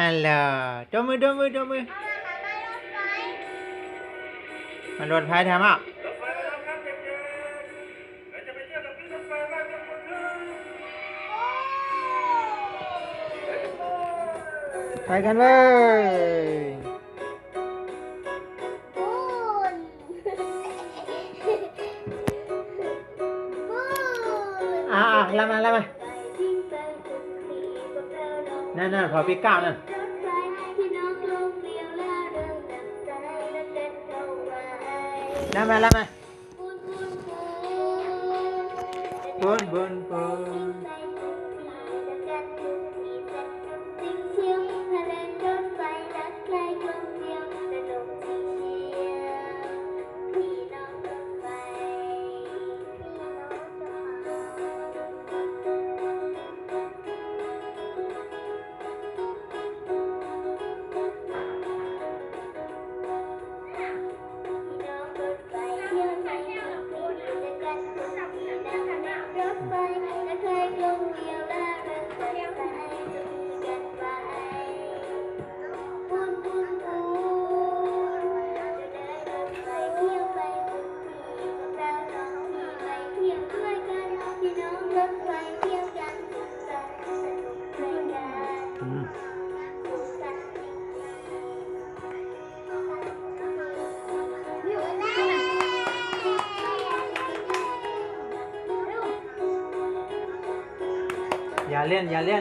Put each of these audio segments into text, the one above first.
ฮัลโหลดมือมันรถไฟทำอ่ะไปกันเลยละมานั่นพอพี่ก้าวนั่นละมาบน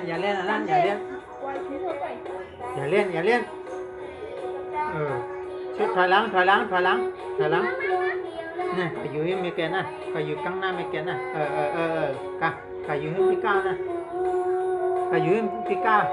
อย่าเล่นอันนั้นอย่าเล่นชุดถอยหลังนี่ขยุ้ยไม่เกินนะขยุ้ยข้างหน้าไม่เกินนะขยุ้ยพี่ก้าวนะขยุ้ยพี่ก้าว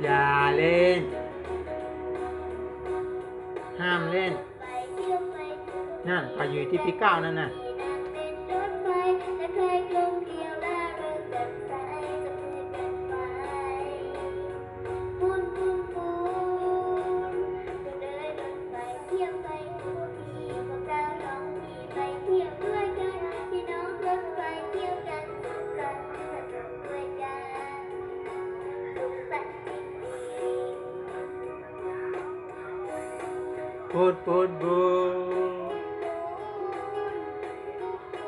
อย่าเล่นห้ามเล่นนั่นไปอยู่ที่พี่ก้าวนั่นน่ะ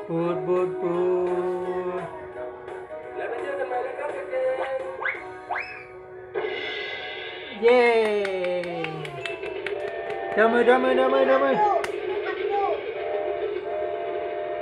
บูดแล้วไปเจอกันใหม่นะครับเด็กๆ เย้ดมือ